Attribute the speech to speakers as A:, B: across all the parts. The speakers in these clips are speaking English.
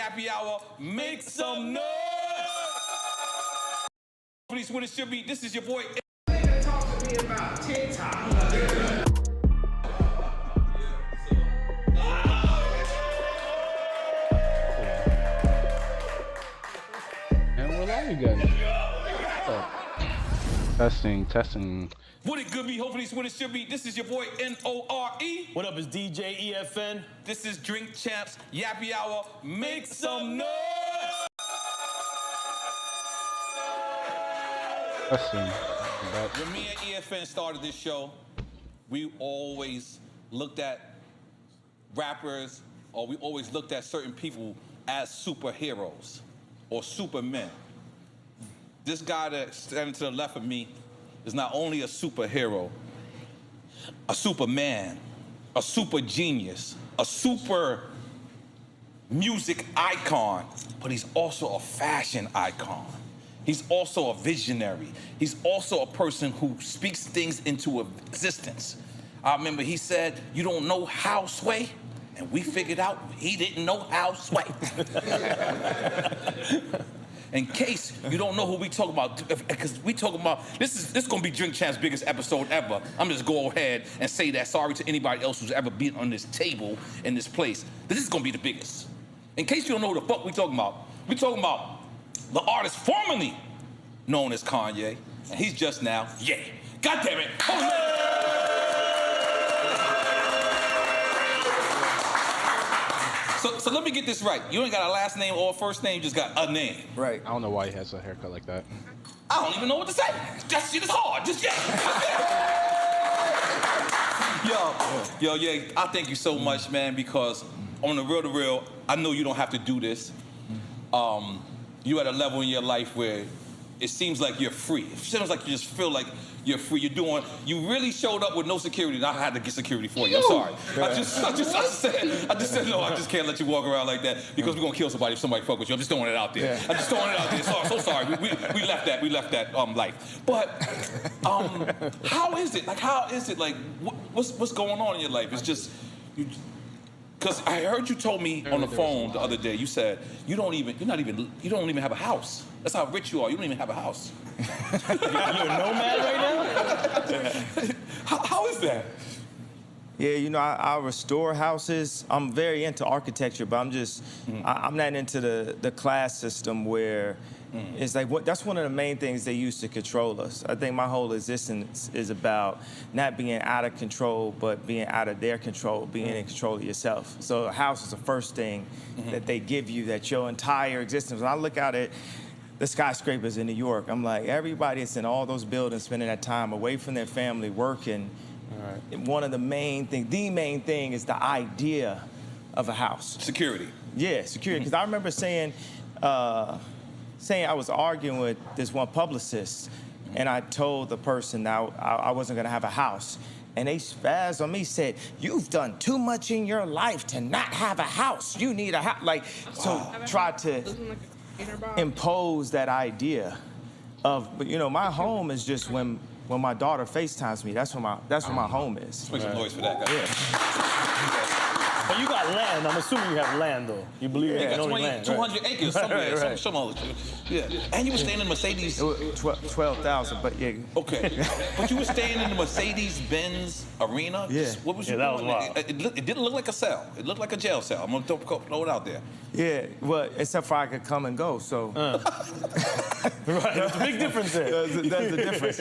A: Yappy Hour. Make some noise! Please, what it should be. This is your boy.
B: Talk to me about TikTok.
C: And we're live again. Testing.
A: What it could be, hopefully it's what it should be. This is your boy N-O-R-E.
D: What up, it's DJ EFN.
A: This is Drink Champs Yappy Hour. Make some noise!
C: Testing.
A: When me and EFN started this show, we always looked at rappers, or we always looked at certain people as superheroes or supermen. This guy that's standing to the left of me is not only a superhero, a superman, a super genius, a super music icon, but he's also a fashion icon. He's also a visionary. He's also a person who speaks things into existence. I remember he said, "You don't know how, Sway?" And we figured out he didn't know how, Sway. In case you don't know who we talk about, because we talking about, this is gonna be Drink Champ's biggest episode ever. I'm just go ahead and say that, sorry to anybody else who's ever been on this table in this place. This is gonna be the biggest. In case you don't know who the fuck we talking about the artist formerly known as Kanye, and he's just now, God damn it. So let me get this right. You ain't got a last name or a first name, you just got a name.
C: Right. I don't know why he has a haircut like that.
A: I don't even know what to say. That shit is hard. Just Yo, I thank you so much, man, because on the real, I know you don't have to do this. You at a level in your life where it seems like you're free. It seems like you just feel like you're free. You really showed up with no security, and I had to get security for you. I'm sorry. I just said, no, I just can't let you walk around like that because we're gonna kill somebody if somebody fuck with you. I'm just throwing it out there. I'm just throwing it out there. So sorry. We left that life. But how is it? Like, what's going on in your life? It's just because I heard you told me on the phone the other day. You said you don't even have a house. That's how rich you are. You don't even have a house.
D: You're a nomad right now?
A: How is that?
E: Yeah, I restore houses. I'm very into architecture, but I'm not into the class system where it's like that's one of the main things they use to control us. I think my whole existence is about not being out of control, but being out of their control, being in control of yourself. So a house is the first thing that they give you, that your entire existence. When I look out at the skyscrapers in New York, I'm like, everybody that's in all those buildings spending that time away from their family, working. Right. One of the main thing is the idea of a house.
A: Security.
E: Yeah, security. Because I remember saying I was arguing with this one publicist, and I told the person that I wasn't gonna have a house. And they spazzed on me, said, "You've done too much in your life to not have a house. You need a house." Tried to impose that idea of, my home is just when my daughter FaceTimes me. That's where my home is.
A: Make some noise for that guy.
E: Yeah.
D: But you got land. I'm assuming you have land, though. You believe you got
A: land, 200 acres somewhere.
E: Right.
A: Some other shit. Yeah. And you were staying in Mercedes.
E: 12,000, but yeah.
A: Okay. But you were staying in the Mercedes-Benz arena?
E: Yeah.
A: What was you
D: that
A: doing?
D: was wild.
A: It didn't look like a cell. It looked like a jail cell. I'm going to throw it out there.
E: Yeah, well, except for I could come and go, so.
D: Right, there's a big difference there.
E: That's the difference.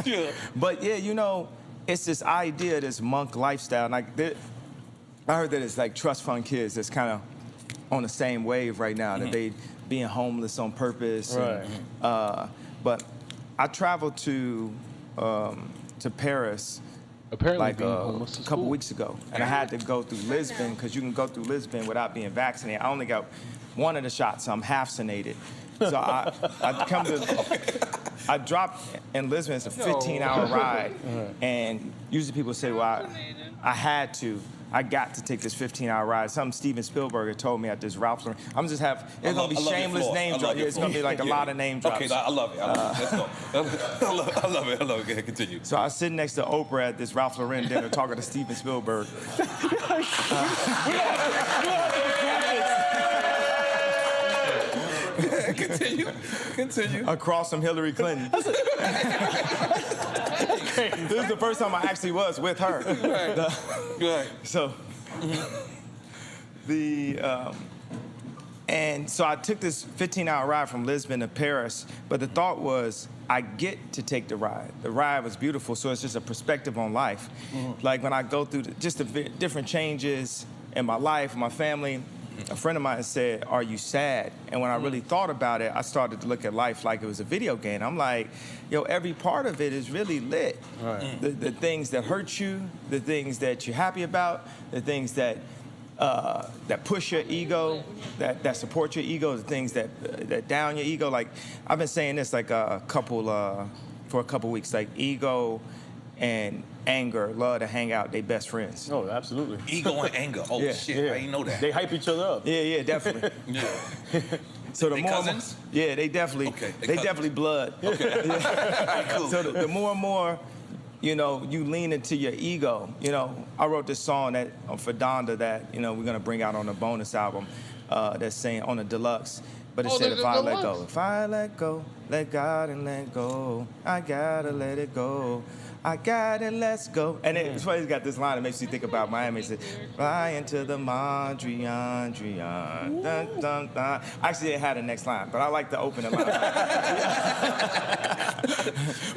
A: Yeah.
E: But yeah, it's this idea, this monk lifestyle. And I heard that it's like trust fund kids that's kind of on the same wave right now, that they being homeless on purpose.
D: Right.
E: But I traveled to Paris
C: Apparently
E: like a couple weeks ago, and I had to go through Lisbon because you can go through Lisbon without being vaccinated. I only got one of the shots, so I'm half-vaccinated. So I dropped in Lisbon. It's a 15-hour ride, and usually people say, "Well, I had to." I got to take this 15-hour ride. Something Steven Spielberg had told me at this Ralph Lauren. It's gonna be shameless name drop. It's gonna be like a lot of name drops.
A: Okay, I love it. Let's go. I love it. Go ahead, continue.
E: So I was sitting next to Oprah at this Ralph Lauren dinner talking to Steven Spielberg.
A: Continue.
E: across from Hillary Clinton. This is the first time I actually was with her.
A: Right.
E: So and so I took this 15-hour ride from Lisbon to Paris, but the thought was I get to take the ride. The ride was beautiful, so it's just a perspective on life. Like when I go through just the different changes in my life, my family, a friend of mine said, "Are you sad?" And when I really thought about it, I started to look at life like it was a video game. I'm like, yo, every part of it is really lit.
D: Right.
E: The things that hurt you, the things that you're happy about, the things that push your ego, that support your ego, the things that down your ego. Like I've been saying this like for a couple weeks. Like ego and anger love to hang out. They best friends.
D: Oh, absolutely.
A: Ego and anger. Oh,
E: Yeah.
A: shit. I didn't know that.
D: They hype each other up.
E: Yeah, definitely.
A: Yeah.
E: So the
A: They
E: more
A: cousins?
E: yeah, they definitely
A: Okay, they
E: they
A: cousins.
E: definitely blood.
A: Cool.
E: So the more and more, you lean into your ego. I wrote this song that for Donda that we're gonna bring out on the bonus album. That's saying on the deluxe. But it said if I let go, let God and let go. I gotta let it go. I gotta let's go. And it's funny, he's got this line that makes you think about Miami. It says, fly into the Mondrian, dun, dun, dun. Actually, it had the next line, but I like the opening line.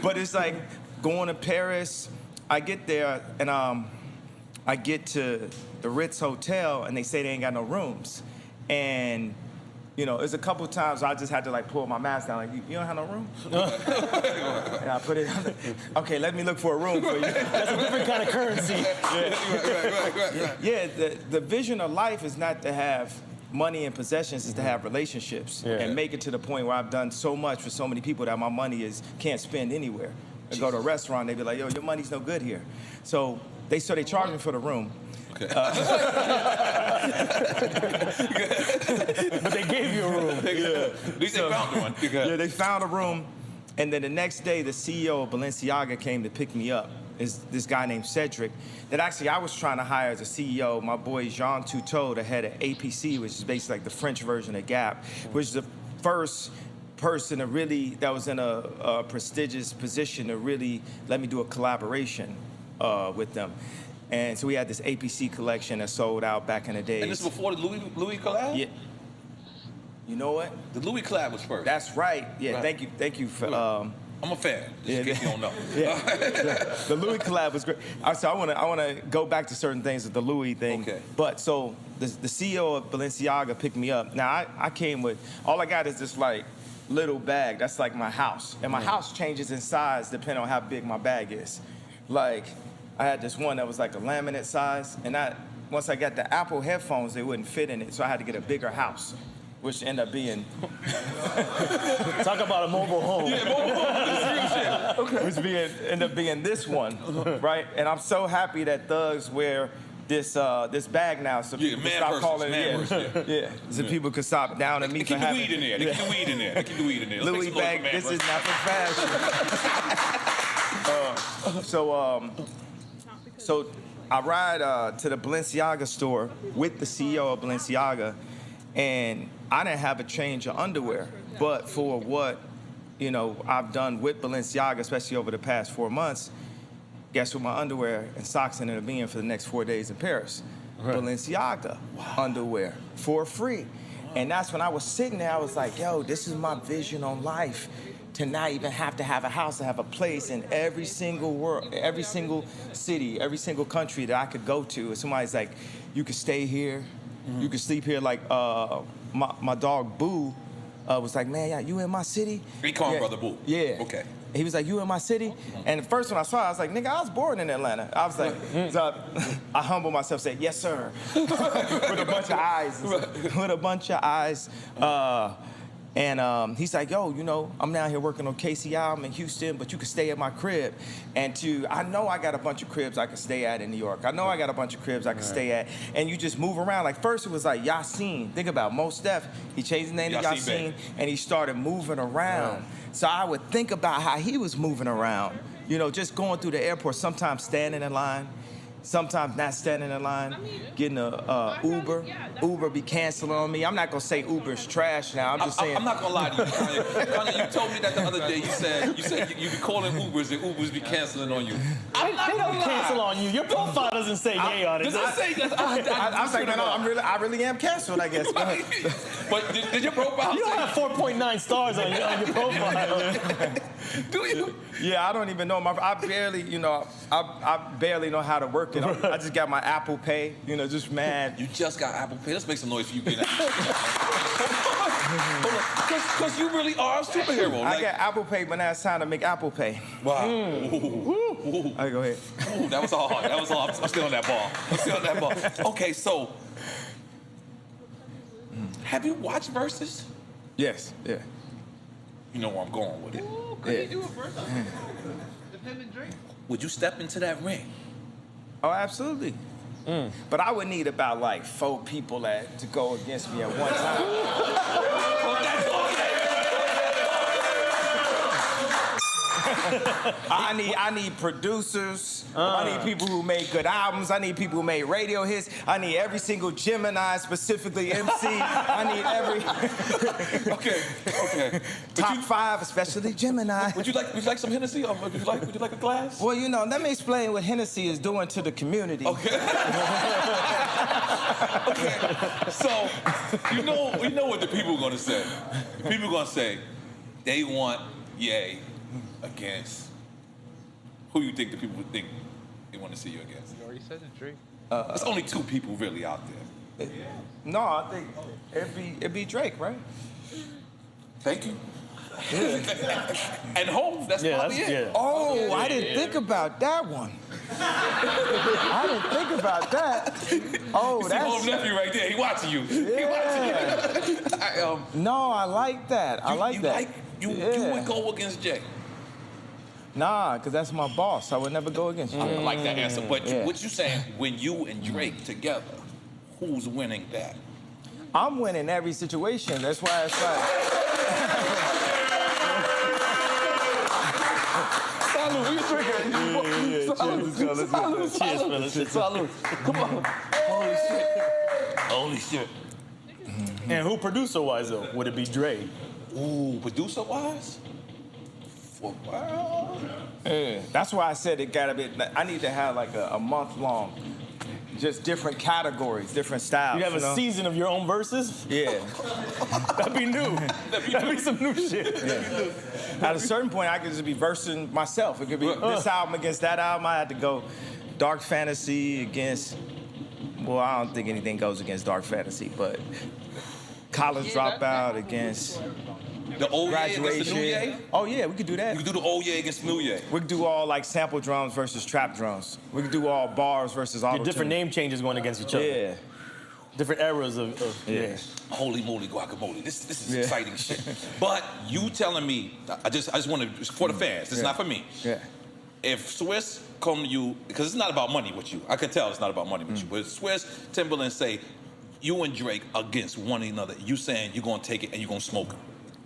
E: But it's like going to Paris. I get there, and I get to the Ritz Hotel, and they say they ain't got no rooms. And there's a couple times I just had to like pull my mask down, like, you don't have no room? And I put it on. Okay, let me look for a room for you.
D: That's a different kind of currency.
A: Right.
E: Yeah, the vision of life is not to have money and possessions, is to have relationships and make it to the point where I've done so much for so many people that my money can't spend anywhere. I go to a restaurant, they be like, yo, your money's no good here. So they charge me for the room.
A: Okay.
D: But they gave you a room.
A: At least they found one.
E: Yeah, they found a room, and then the next day, the CEO of Balenciaga came to pick me up. Is this guy named Cedric that actually I was trying to hire as a CEO. My boy Jean Toutot, the head of APC, which is basically like the French version of Gap, which is the first person that was in a prestigious position to really let me do a collaboration with them. And so we had this APC collection that sold out back in the days.
A: And this is before the Louis collab?
E: Yeah. You know what?
A: The Louis collab was first.
E: That's right. Yeah,
A: Right.
E: thank you for.
A: I'm a fan, just in case you don't know.
E: Yeah. The Louis collab was great. So I want to go back to certain things with the Louis thing.
A: Okay.
E: But so the CEO of Balenciaga picked me up. Now I came with all I got is this like little bag. That's like my house, and my house changes in size depending on how big my bag is. Like I had this one that was like a laminate size, and once I got the Apple headphones, they wouldn't fit in it, so I had to get a bigger house, which ended up being.
D: Talk about a mobile home.
E: Which ended up being this one, right? And I'm so happy that thugs wear this bag now, so people can stop calling it. Yeah. So people can stop down and me for
A: Keep the
E: having.
A: weed in there. They keep the weed in there. They keep the weed in there. Let's
E: Louis
A: explore
E: bag.
A: the man
E: This
A: first.
E: is not for fashion. So I ride to the Balenciaga store with the CEO of Balenciaga, and I didn't have a change of underwear. But for what I've done with Balenciaga, especially over the past 4 months, guess what my underwear and socks ended up being for the next 4 days in Paris? Balenciaga underwear for free. And that's when I was sitting there, I was like, yo, this is my vision on life. To not even have to have a house, to have a place in every single every single city, every single country that I could go to. And somebody's like, you could stay here, you could sleep here. Like my dog Boo was like, man, yeah, you in my city?
A: He called him Brother Boo.
E: Yeah.
A: Okay.
E: He was like, you in my city? And the first one I saw, I was like, nigga, I was born in Atlanta. I was like, so I humbled myself, said, yes, sir. With a bunch of eyes. With a bunch of eyes. And he's like, yo, I'm down here working on KCI. I'm in Houston, but you can stay at my crib. And I know I got a bunch of cribs I can stay at in New York. I know I got a bunch of cribs I can stay at. And you just move around. Like first it was like Yasin. Think about Mos Def. He changed his name to Yasin, and he started moving around. So I would think about how he was moving around. Just going through the airport, sometimes standing in line, sometimes not standing in line, getting a Uber. Uber be canceling on me. I'm not gonna say Uber's trash now. I'm just saying.
A: I'm not gonna lie to you, Kanye. Kanye, you told me that the other day. You said you be calling Ubers and Ubers be canceling on you. I'm not
D: They
A: gonna
D: don't cancel
A: lie.
D: on you. Your profile doesn't say yay on it.
A: Does it say that?
E: I was like, no, I really am canceled, I guess.
A: But did your profile
D: You don't
A: say?
D: have 4.9 stars on your profile.
A: Do you?
E: Yeah, I don't even know. I barely, I barely know how to work it. I just got my Apple Pay, just mad.
A: You just got Apple Pay. Let's make some noise for you being Hold on. Because you really are a superhero.
E: I got Apple Pay, but now it's time to make Apple Pay.
A: Wow.
E: Ooh. All right, go ahead.
A: Ooh, that was all hard. That was all. I'm still on that ball. Okay, so have you watched Versus?
E: Yes, yeah.
A: You know where I'm going with it.
E: Yeah.
A: Would you step into that ring?
E: Oh, absolutely. But I would need about like 4 people to go against me at one time. I need producers. I need people who make good albums. I need people who make radio hits. I need every single Gemini, specifically MC. I need every
A: Okay.
E: top 5, especially Gemini.
A: Would you like some Hennessy? Or would you like a glass?
E: Well, let me explain what Hennessy is doing to the community.
A: Okay. So you know what the people are gonna say. The people are gonna say they want Ye against who you think the people would think they want to see you against.
C: You already said it, Drake.
A: There's only 2 people really out there.
E: No, I think it'd be Drake, right?
A: Thank you. And Hov, that's probably it.
D: Yeah.
E: Oh, I didn't think about that one. I didn't think about that. Oh,
A: You see Hov nephew right there. He watching you. He watching you.
E: No, I like that. I like that.
A: You would go against Jay.
E: Nah, because that's my boss. I would never go against you.
A: I like that answer. But
E: Yeah.
A: what you saying, when you and Drake together, who's winning that?
E: I'm winning every situation. That's why it's like.
A: Salud, what you drinking?
D: Cheers, fellas.
A: Salud. Come on. Holy shit.
D: And who producer-wise, though? Would it be Dre?
A: Ooh, producer-wise? Well,
E: That's why I said it gotta be. I need to have like a month long, just different categories, different styles.
D: You have a season of your own verses?
E: Yeah.
D: That'd be new. That'd be some new shit.
E: At a certain point, I could just be versing myself. It could be this album against that album. I had to go dark fantasy against. Well, I don't think anything goes against dark fantasy, but college dropout against.
A: the old Ye against
E: Graduation.
A: the new Ye?
E: Oh yeah, we could do that.
A: You can do the old Ye against the new Ye.
E: We could do all like sample drums versus trap drums. We could do all bars versus auto.
D: Your different name changes going against each other.
E: Yeah.
D: Different eras of
E: Yeah.
A: Holy moly guacamole. This is
E: Yeah.
A: exciting shit. But you telling me, I just want to, for the fans, this is not for me.
E: Yeah.
A: If Swiss come to you, because it's not about money with you. I can tell it's not about money with you. But if Swiss, Timberland say, you and Drake against one another, you saying you're going to take it and you're going to smoke him.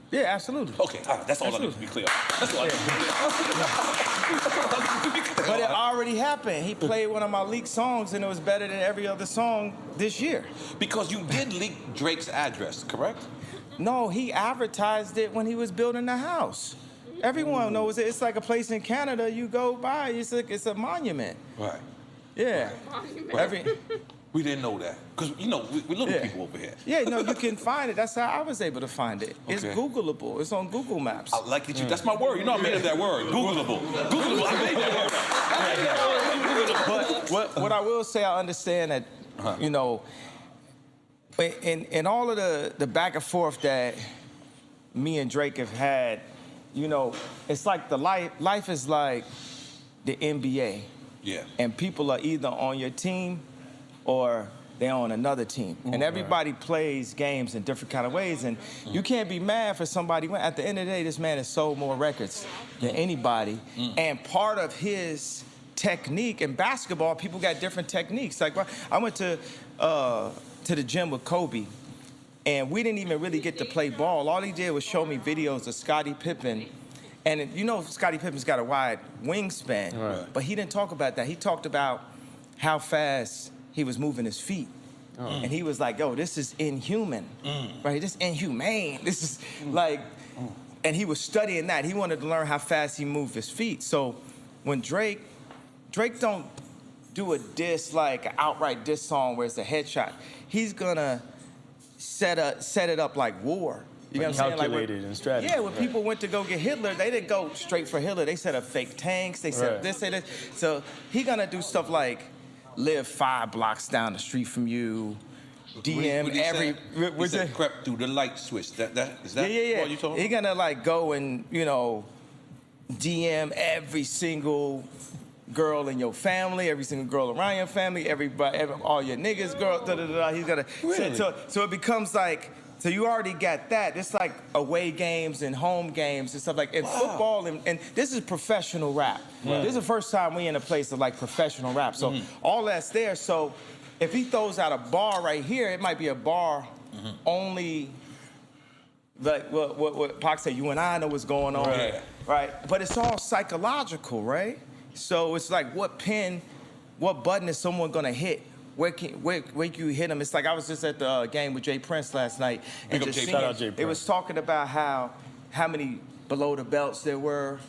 E: Yeah, absolutely.
A: Okay, all right, that's all I need to be clear. That's all I need to be clear.
E: But it already happened. He played one of my leaked songs and it was better than every other song this year.
A: Because you did leak Drake's address, correct?
E: No, he advertised it when he was building the house. Everyone knows it. It's like a place in Canada you go by. It's a monument.
A: Right.
E: Yeah.
A: We didn't know that. Because, you know, we're little
E: Yeah.
A: people over here.
E: Yeah, no, you can find it. That's how I was able to find it. It's
A: Okay.
E: Googleable. It's on Google Maps.
A: I like that you, that's my word. You know I made up that word. Googleable. Googleable, I made that word.
E: But what I will say, I understand that, you know, in all of the back and forth that me and Drake have had, you know, it's like life is like the NBA.
A: Yeah.
E: And people are either on your team or they're on another team. And everybody plays games in different kind of ways. And you can't be mad for somebody. At the end of the day, this man has sold more records than anybody. And part of his technique in basketball, people got different techniques. Like I went to the gym with Kobe, and we didn't even really get to play ball. All he did was show me videos of Scottie Pippen. And you know, Scottie Pippen's got a wide wingspan, but he didn't talk about that. He talked about how fast he was moving his feet. And he was like, yo, this is inhuman, right? This is inhumane. This is like, and he was studying that. He wanted to learn how fast he moved his feet. So when Drake don't do a diss, like an outright diss song where it's a headshot. He's gonna set it up like war. You know what I'm saying?
D: Calculated and strategy.
E: Yeah, when people went to go get Hitler, they didn't go straight for Hitler. They set up fake tanks. They set this, this. So he gonna do stuff like live 5 blocks down the street from you, DM
A: What
E: every.
A: he said crept through the light switch. Is that
E: Yeah.
A: what you talking
E: He
A: about?
E: gonna like go and DM every single girl in your family, every single girl around your family, all your niggas, girl. He's gonna.
A: Really?
E: So it becomes like. So you already got that. It's like away games and home games and stuff like in football, and this is professional rap. This is the first time we in a place of like professional rap. So all that's there. So if he throws out a bar right here, it might be a bar only like what Pac said, you and I know what's going on. Right? But it's all psychological, right? So it's like what button is someone gonna hit? Where can you hit him? It's like I was just at the game with Jay Prince last night, and just
D: Shout out Jay
E: it
D: Prince.
E: was talking about how many below the belts there were,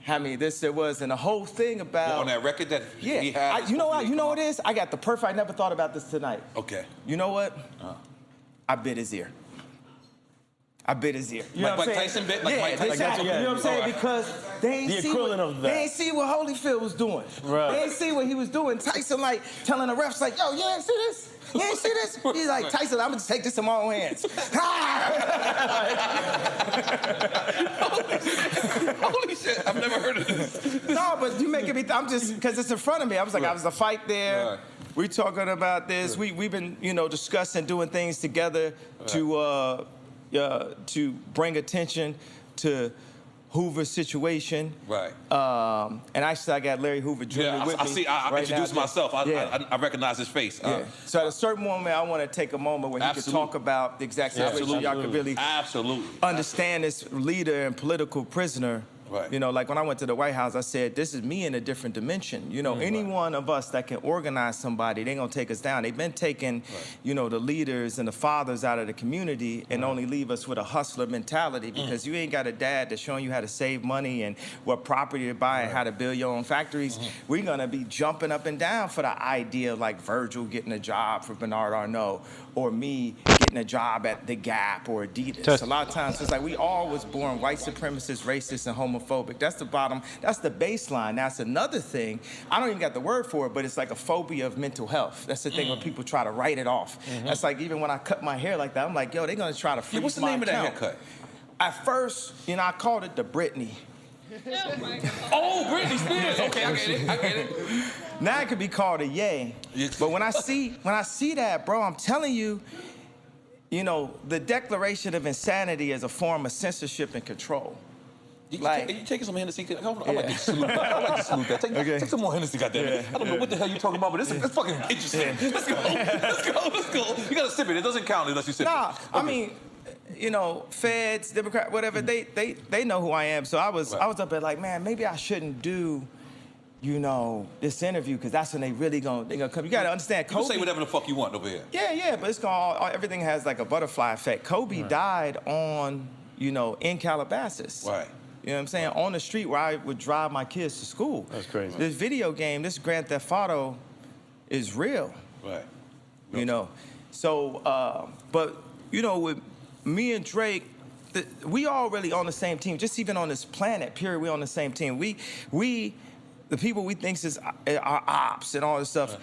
E: how many this there was, and the whole thing about
A: On that record that he
E: yeah.
A: had.
E: You know what it is? I got the perfect. I never thought about this tonight.
A: Okay.
E: You know what? I bit his ear. You
A: Like
E: know what I'm
A: Mike
E: saying?
A: Tyson bit? Like
E: yeah,
A: Mike Tyson?
E: exactly.
D: Yeah.
E: You know what I'm saying?
A: Alright.
E: Because they ain't
D: The
E: see
D: equivalent of that.
E: They ain't see what Holyfield was doing.
D: Right.
E: They ain't see what he was doing. Tyson like telling the refs like, yo, you ain't see this? You ain't see this? He's like, Tyson, I'm gonna take this in my own hands.
A: Holy shit! I've never heard of this.
E: No, but you making me. I'm just because it's in front of me. I was like, I was a fight there.
A: Right.
E: We talking about this. We've been discussing doing things together to bring attention to Hoover's situation.
A: Right.
E: And actually, I got Larry Hoover Jr.
A: Yeah,
E: with
A: I
E: me.
A: see. I
E: right
A: introduced
E: now.
A: myself.
E: Yeah.
A: I recognize his face.
E: Yeah. So at a certain moment, I want to take a moment where he can
A: Absolutely.
E: talk about the exact situation.
A: Absolutely.
E: Y'all can really
A: Absolutely.
E: understand this leader and political prisoner.
A: Right.
E: Like when I went to the White House, I said, this is me in a different dimension. Any one of us that can organize somebody, they gonna take us down. They've been taking, the leaders and the fathers out of the community and only leave us with a hustler mentality because you ain't got a dad that's showing you how to save money and what property to buy and how to build your own factories. We're gonna be jumping up and down for the idea like Virgil getting a job for Bernard Arnault or me getting a job at The Gap or Adidas. A lot of times it's like we all was born white supremacist, racist, and homophobic. That's the bottom, that's the baseline. That's another thing. I don't even got the word for it, but it's like a phobia of mental health. That's the thing when people try to write it off. That's like even when I cut my hair like that, I'm like, yo, they're gonna try to freeze
A: What's the
E: my
A: name of that
E: account.
A: haircut?
E: At first, I called it the Britney.
A: Oh, Britney Spears. Okay, I get it.
E: Now it could be called a yay. But when I see that, bro, I'm telling you, the declaration of insanity is a form of censorship and control.
A: You taking some Hennessy? I like to salute that. Take some more Hennessy, goddammit. I don't know what the hell you're talking about, but it's fucking interesting. Let's go. You gotta sip it. It doesn't count unless you sip it.
E: Nah,
A: Okay.
E: I mean, feds, Democrat, whatever, they know who I am. So I was up there like, man, maybe I shouldn't do, this interview because that's when they gonna come. You gotta understand,
A: You can
E: Kobe.
A: say whatever the fuck you want over here.
E: Yeah, but it's everything has like a butterfly effect. Kobe died on, in Calabasas.
A: Right.
E: You know what I'm saying? On the street where I would drive my kids to school.
D: That's crazy.
E: This video game, this Grand Theft Auto, is real.
A: Right.
E: So, but with me and Drake, we all really on the same team. Just even on this planet, period, we on the same team. We, the people we think is our ops and all this stuff.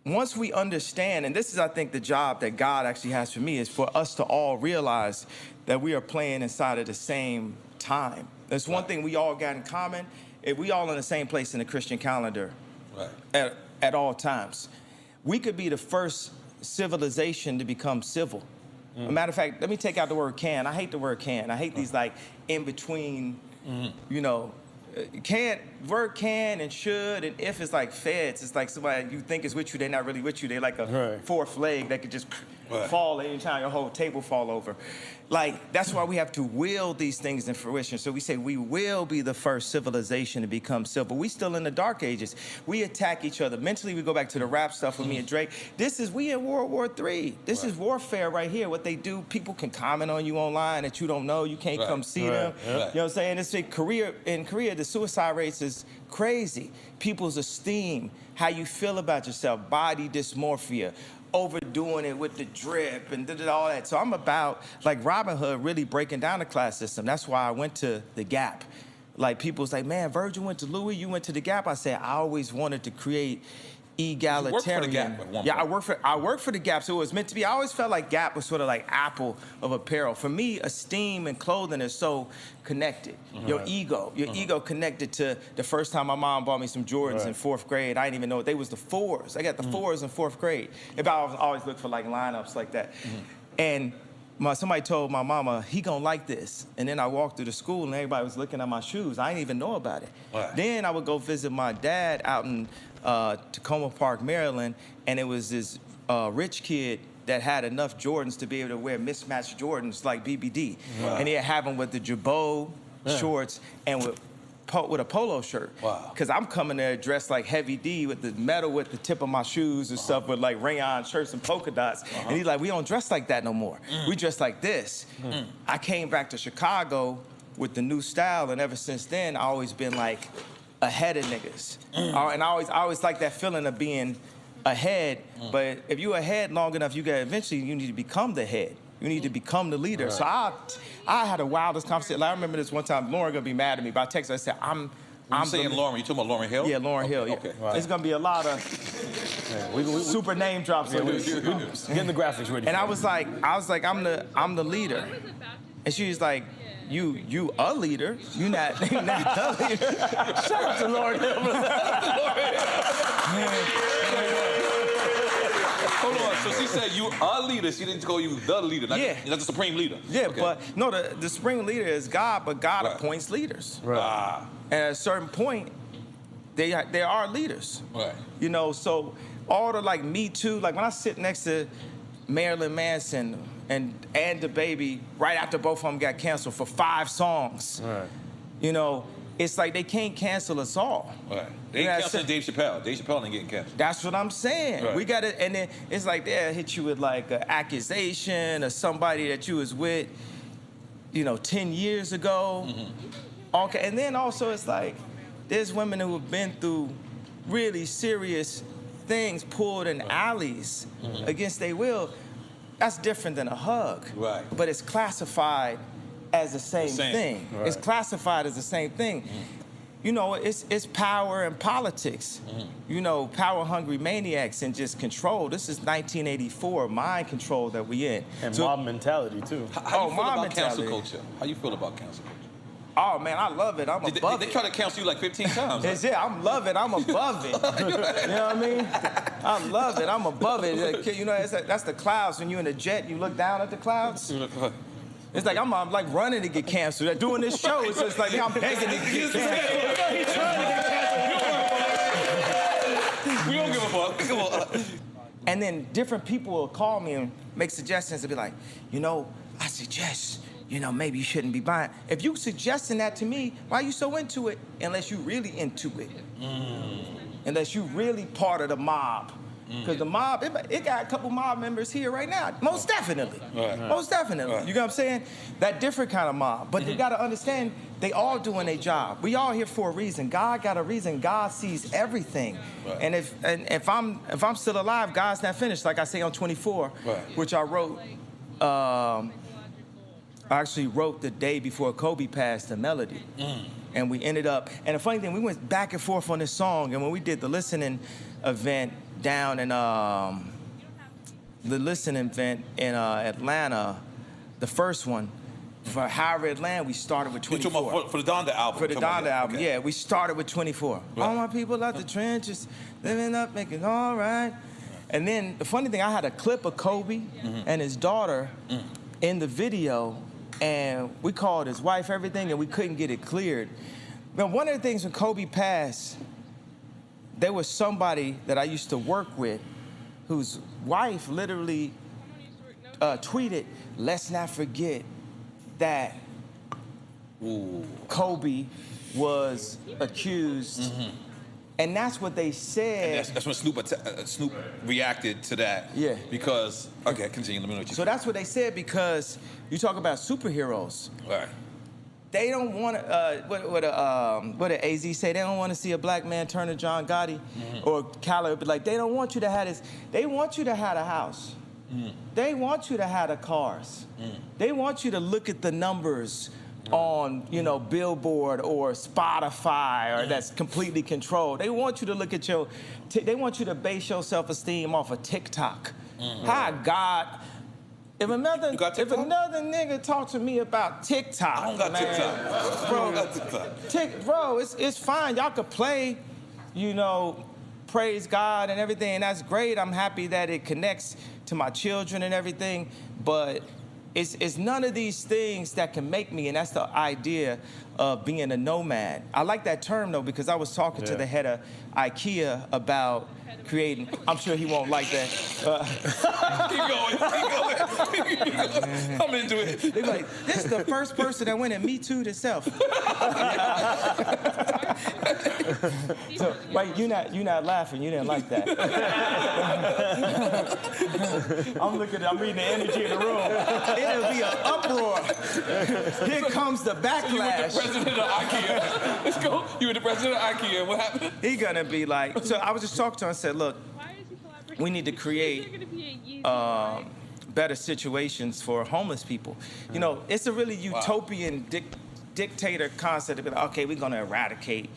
E: Once we understand, and this is, I think, the job that God actually has for me, is for us to all realize that we are playing inside of the same time. There's one thing we all got in common. We all in the same place in the Christian calendar at all times. We could be the first civilization to become civil. As a matter of fact, let me take out the word can. I hate the word can. I hate these like in between, word can and should and if is like feds. It's like somebody you think is with you, they're not really with you. They're like a fourth leg that could just fall anytime your whole table fall over. Like, that's why we have to will these things in fruition. So we say we will be the first civilization to become civil. We still in the dark ages. We attack each other. Mentally, we go back to the rap stuff with me and Drake. We in World War III. This is warfare right here. What they do, people can comment on you online that you don't know. You can't come see them. You know what I'm saying? It's in Korea, the suicide rates is crazy. People's esteem, how you feel about yourself, body dysmorphia, overdoing it with the drip and all that. So I'm about, like, Robin Hood really breaking down the class system. That's why I went to the Gap. Like, people's like, man, Virgil went to Louis, you went to the Gap. I said, I always wanted to create egalitarian.
A: You worked for the Gap at one point.
E: Yeah, I worked for the Gap, so it was meant to be. I always felt like Gap was sort of like Apple of apparel. For me, esteem and clothing is so connected. Your ego connected to the first time my mom bought me some Jordans in 4th grade. I didn't even know they was the 4s. I got the 4s in 4th grade. I always look for like lineups like that. And somebody told my mama, he gonna like this. And then I walked through the school and everybody was looking at my shoes. I didn't even know about it. Then I would go visit my dad out in Tacoma Park, Maryland, and it was this rich kid that had enough Jordans to be able to wear mismatched Jordans like BBD. And he'd have them with the Jabot shorts and with a polo shirt. Because I'm coming there dressed like Heavy D with the metal with the tip of my shoes and stuff with like rayon shirts and polka dots. And he's like, we don't dress like that no more. We dress like this. I came back to Chicago with the new style, and ever since then, I always been like ahead of niggas. And I always like that feeling of being ahead. But if you ahead long enough, you need to become the head. You need to become the leader. So I had the wildest conversation. Like, I remember this one time, Lauren gonna be mad at me, but I texted her, I said, I'm
A: saying Lauren, you talking about Lauryn Hill?
E: Yeah, Lauryn Hill. Yeah.
A: Okay.
E: There's gonna be a lot of super name drops.
D: Getting the graphics ready.
E: And I was like, I'm the leader. And she was like, you a leader. You not the leader.
D: Shout out to Lauryn Hill.
A: Hold on. So she said you a leader. She didn't call you the leader. Not the supreme leader.
E: Yeah,
A: Okay.
E: but no, the supreme leader is God, but God appoints leaders. And at a certain point, they are leaders. You know, so all the like Me Too, like when I sit next to Marilyn Manson and DaBaby right after both of them got canceled for 5 songs, you know, it's like they can't cancel us all.
A: They ain't canceling Dave Chappelle. Dave Chappelle ain't getting canceled.
E: That's what I'm saying. We got it, and then it's like they'll hit you with like an accusation or somebody that you was with, you know, 10 years ago. Okay, and then also it's like there's women who have been through really serious things, pulled in alleys against their will. That's different than a hug. But it's classified as the same thing. It's classified as the same thing. You know, it's power and politics. You know, power-hungry maniacs and just control. This is 1984, mind control that we in.
D: And mob mentality, too.
A: How you feel about cancel culture? How you feel about cancel culture?
E: Oh, man, I love it. I'm above it.
A: They try to cancel you like 15 times.
E: I'm love it. I'm above it. You know what I mean? I love it. I'm above it. You know, that's the clouds. When you're in a jet, you look down at the clouds. It's like I'm like running to get canceled. Doing this show, it's just like I'm begging to get canceled. He's trying to get canceled.
A: We don't give a fuck. Come on.
E: And then different people will call me and make suggestions and be like, you know, I suggest, you know, maybe you shouldn't be buying. If you suggesting that to me, why are you so into it? Unless you really into it. Unless you really part of the mob. Because the mob, it got a couple mob members here right now. Most definitely. Most definitely. You know what I'm saying? That different kind of mob. But you got to understand, they all doing their job. We all here for a reason. God got a reason. God sees everything. And if I'm still alive, God's not finished. Like I say on 24, which I wrote. I actually wrote the day before Kobe passed the melody. And we ended up, and the funny thing, we went back and forth on this song. And when we did the listening event down in Atlanta, the first one, for Higher Atlanta, we started with 24.
A: You're talking about for the Donda album?
E: For the Donda album, yeah. We started with 24. All my people out the trenches, living up, making all right. And then the funny thing, I had a clip of Kobe and his daughter in the video, and we called his wife, everything, and we couldn't get it cleared. But one of the things when Kobe passed, there was somebody that I used to work with whose wife literally tweeted, "Let's not forget that Kobe was accused." And that's what they said.
A: And that's when Snoop reacted to that.
E: Yeah.
A: Because, okay, continue. Let me know what you
E: So that's what they said, because you talk about superheroes.
A: Right.
E: They don't want to, what did AZ say? They don't want to see a black man turn to John Gotti or Khaled, but like, they don't want you to have this. They want you to have a house. They want you to have the cars. They want you to look at the numbers on, you know, Billboard or Spotify, or that's completely controlled. They want you to look at they want you to base your self-esteem off of TikTok. Hi, God. If another nigga talk to me about TikTok,
A: I don't got TikTok.
E: Bro,
A: I don't got TikTok.
E: bro, it's fine. Y'all could play, you know, praise God and everything, and that's great. I'm happy that it connects to my children and everything, but it's none of these things that can make me, and that's the idea of being a nomad. I like that term, though, because I was talking to the head of IKEA about creating, I'm sure he won't like that.
A: Keep going. I'm into it.
E: They're like, this is the first person that went and Me Too'd himself. So, wait, you're not laughing. You didn't like that. I'm reading the energy in the room. It'll be an uproar. Here comes the backlash.
A: You were the president of IKEA. Let's go. You were the president of IKEA. What happened?
E: He gonna be like, so I was just talking to him and said, look, we need to create better situations for homeless people. You know, it's a really utopian dictator concept to be like, okay, we're gonna eradicate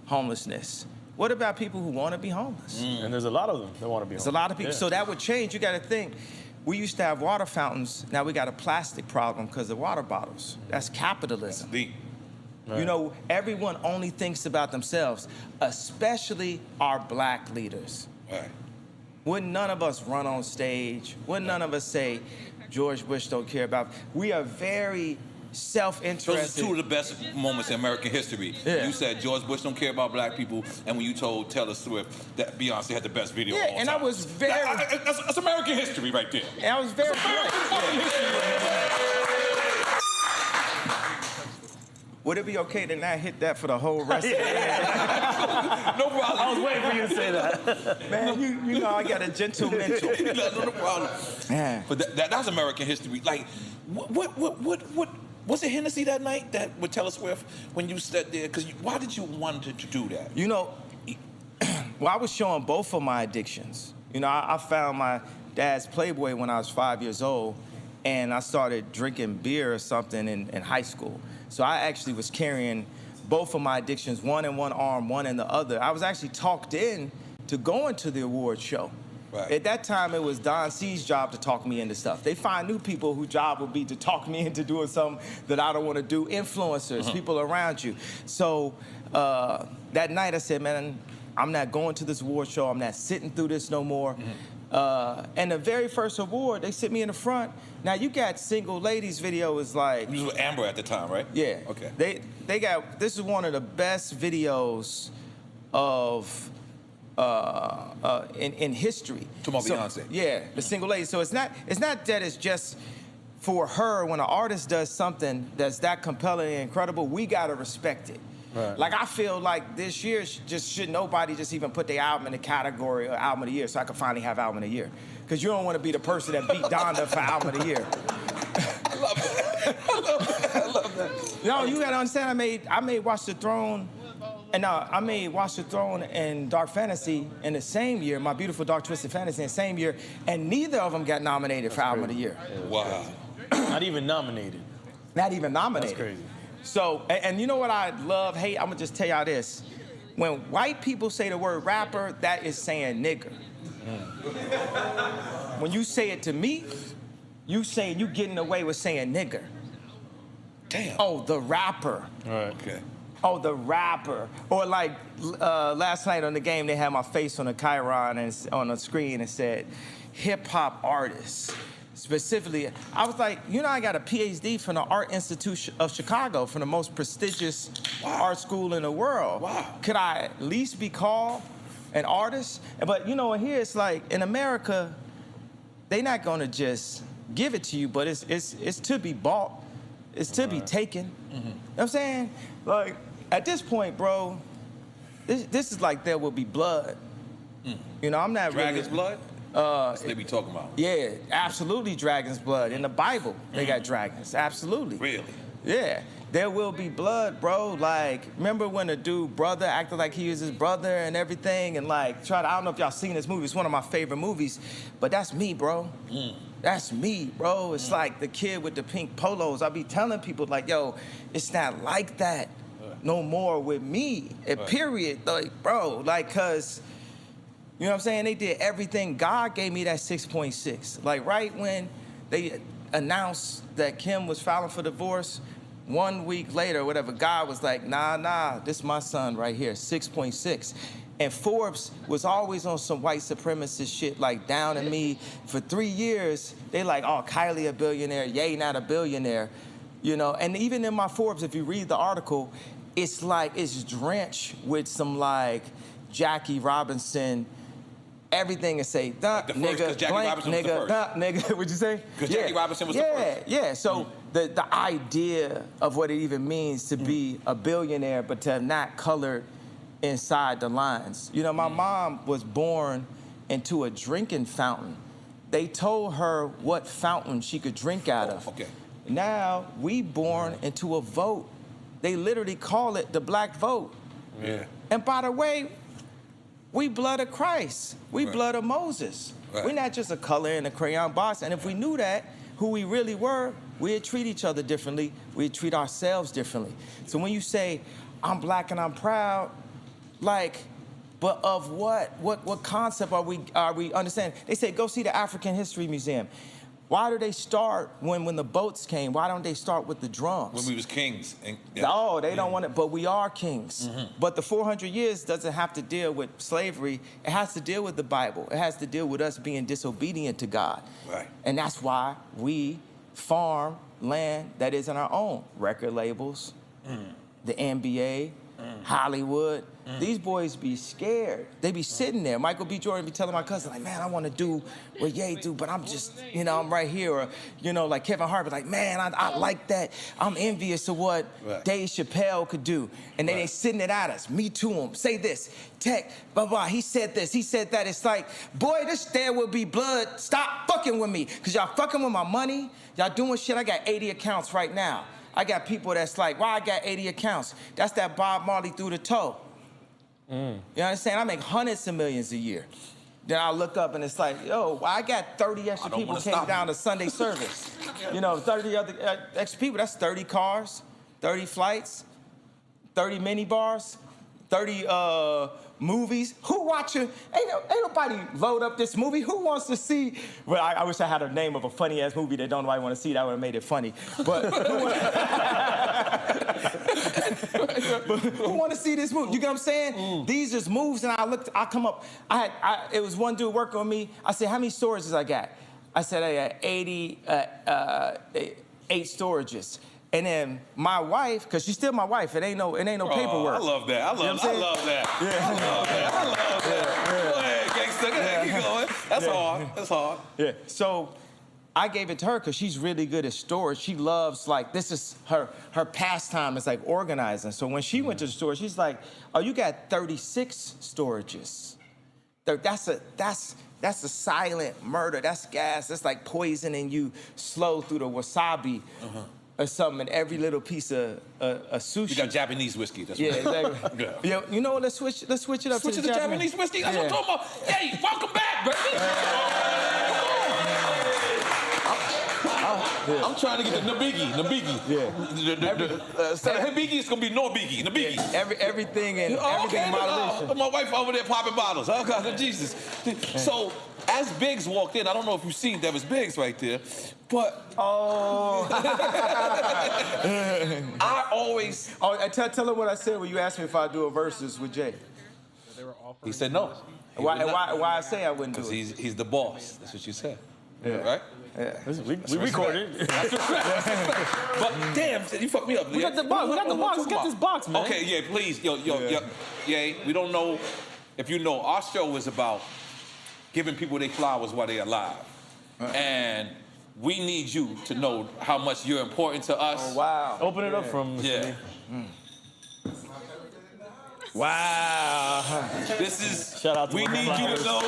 E: homelessness. What about people who want to be homeless?
D: And there's a lot of them that want to be homeless.
E: There's a lot of people.
D: Yeah.
E: So that would change. You got to think. We used to have water fountains. Now we got a plastic problem because of water bottles. That's capitalism.
A: Deep.
E: You know, everyone only thinks about themselves, especially our black leaders.
A: Right.
E: Wouldn't none of us run on stage? Wouldn't none of us say, George Bush don't care about? We are very self-interested.
A: Those are two of the best moments in American history.
E: Yeah.
A: You said George Bush don't care about black people, and when you told Taylor Swift that Beyonce had the best video of all
E: and
A: time.
E: I was very...
A: That's American history right there.
E: And I was very... Would it be okay to not hit that for the whole rest of the day?
A: No problem.
D: I was waiting for you to say that.
E: Man, you know I got a gentle mental.
A: No problem.
E: Man.
A: But that's American history. Like, what was it Hennessy that night that with Taylor Swift when you stood there? Because why did you want to do that?
E: You know, well, I was showing both of my addictions. You know, I found my dad's Playboy when I was 5 years old, and I started drinking beer or something in high school. So I actually was carrying both of my addictions, one in one arm, one in the other. I was actually talked in to going to the award show.
A: Right.
E: At that time, it was Don C's job to talk me into stuff. They find new people whose job would be to talk me into doing something that I don't want to do. Influencers, people around you. So that night I said, man, I'm not going to this award show. I'm not sitting through this no more. And the very first award, they sit me in the front. Now you got Single Ladies video is like...
A: You was with Amber at the time, right?
E: Yeah.
A: Okay.
E: They got, this is one of the best videos of in history.
A: Talking about Beyonce.
E: Yeah, the Single Ladies. So it's not that it's just for her. When an artist does something that's that compelling and incredible, we gotta respect it.
D: Right.
E: Like I feel like this year should nobody just even put their album in the category of album of the year, so I can finally have album of the year. Because you don't want to be the person that beat Donda for album of the year.
A: I love that. I love that.
E: No, you gotta understand. I made Watch the Throne, and I made Watch the Throne and Dark Fantasy in the same year. My Beautiful Dark Twisted Fantasy in the same year, and neither of them got nominated for album of the year.
A: Wow.
D: Not even nominated.
E: Not even nominated.
D: That's crazy.
E: So, and you know what I love, hate? I'm gonna just tell y'all this. When white people say the word rapper, that is saying nigger. When you say it to me, you getting away with saying nigger.
A: Damn.
E: Oh, the rapper.
D: All right.
A: Okay.
E: Oh, the rapper. Or like last night on the game, they had my face on the Chiron and on the screen and said, hip hop artists. Specifically, I was like, you know, I got a PhD from the Art Institute of Chicago, from the most prestigious art school in the world.
A: Wow.
E: Could I at least be called an artist? But you know, here it's like, in America, they not gonna just give it to you, but it's to be bought. It's to be taken. You know what I'm saying? Like, at this point, bro, this is like There Will Be Blood. You know, I'm not
A: Dragon's
E: really...
A: blood? That's what they be talking about.
E: Yeah, absolutely dragon's blood. In the Bible, they got dragons. Absolutely.
A: Really?
E: Yeah. There will be blood, bro. Like, remember when the dude brother acted like he was his brother and everything, and like I don't know if y'all seen this movie. It's one of my favorite movies, but that's me, bro. That's me, bro. It's like the kid with the pink polos. I be telling people like, yo, it's not like that no more with me. Period. Like, bro, like, cause you know what I'm saying? They did everything. God gave me that 6.6. Like, right when they announced that Kim was filing for divorce, 1 week later, whatever, God was like, nah, this is my son right here, 6.6. And Forbes was always on some white supremacist shit, like down on me. For 3 years, they like, oh, Kylie a billionaire, Ye not a billionaire. You know, and even in my Forbes, if you read the article, it's like, it's drenched with some like Jackie Robinson, everything and say, duh,
A: The first,
E: nigga,
A: 'cause Jackie
E: blank,
A: Robinson was the
E: nigga,
A: first.
E: duh, nigga, what'd you say?
A: Because Jackie Robinson was the first.
E: Yeah, so the idea of what it even means to be a billionaire, but to have not colored inside the lines. You know, my mom was born into a drinking fountain. They told her what fountain she could drink out of.
A: Okay.
E: Now, we born into a vote. They literally call it the black vote.
A: Yeah.
E: And by the way, we blood of Christ. We
A: Right.
E: blood of Moses.
A: Right.
E: We're not just a color in a crayon box. And if we knew that, who we really were, we'd treat each other differently. We'd treat ourselves differently. So when you say, I'm black and I'm proud, like, but of what? What concept are we understanding? They say, go see the African History Museum. Why do they start when the boats came? Why don't they start with the drums?
A: When we was kings. And,
E: Oh, they don't want it, but we are kings. But the 400 years doesn't have to deal with slavery. It has to deal with the Bible. It has to deal with us being disobedient to God.
A: Right.
E: And that's why we farm land that isn't our own. Record labels, the NBA, Hollywood. These boys be scared. They be sitting there. Michael B. Jordan be telling my cousin, like, man, I want to do what Ye do, but I'm just, you know, I'm right here. Or, you know, like Kevin Hart be like, man, I like that. I'm envious of what Dave Chappelle could do. And then they sitting it at us. Me to him. Say this. Tech, blah, blah. He said this. He said that. It's like, boy, this There Will Be Blood. Stop fucking with me. Because y'all fucking with my money. Y'all doing shit. I got 80 accounts right now. I got people that's like, why I got 80 accounts? That's that Bob Marley through the toe. You understand? I make hundreds of millions a year. Then I look up and it's like, yo, well, I got 30 extra people came down to Sunday service. You know, 30 other extra people. That's 30 cars, 30 flights, 30 mini bars, 30 movies. Who watching? Ain't nobody load up this movie. Who wants to see? Well, I wish I had a name of a funny ass movie that don't nobody want to see. That would have made it funny. But who want to see this movie? You get what I'm saying? These is moves, and I come up. It was one dude working on me. I said, how many storages I got? I said I got 8 storages. And then my wife, because she's still my wife, it ain't no paperwork.
A: I love that. I love that.
E: Yeah.
A: I love that. Go ahead, gangster. Go ahead, keep going. That's hard. That's hard.
E: Yeah. So I gave it to her because she's really good at storage. She loves, like, this is her pastime is like organizing. So when she went to the store, she's like, oh, you got 36 storages. That's a silent murder. That's gas. That's like poisoning you slow through the wasabi. Or something in every little piece of sushi.
A: You got Japanese whiskey. That's
E: Yeah,
A: right.
E: exactly.
A: Yeah.
E: You know what? Let's switch it up
A: Switch
E: to
A: to the Japanese whiskey. That's what I'm talking about. Hey, welcome back, baby. I'm trying to get the Nabigi.
E: Yeah.
A: Instead of Hibigi, it's gonna be Norbigi. Nabigi.
E: Everything in moderation.
A: My wife over there popping bottles. Oh God, Jesus. So as Biggs walked in, I don't know if you've seen that was Biggs right there, but I always.
E: Oh, tell her what I said when you asked me if I'd do a versus with Jay.
A: He said no.
E: Why I say I wouldn't do
A: Because
E: it?
A: he's the boss. That's what you said.
E: Yeah.
A: Right?
E: Yeah.
D: We recorded.
A: But damn, you fucked me up.
D: We got the box. We got the box. Let's get this box, man.
A: Okay, yeah, please. Yo, we don't know if you know, our show is about giving people their flowers while they're alive. And we need you to know how much you're important to us.
E: Oh, wow.
D: Open it up from
A: Yeah.
E: Wow.
A: This is.
D: Shout out to
A: We
D: Mother
A: need you
D: Flowers.
A: to know.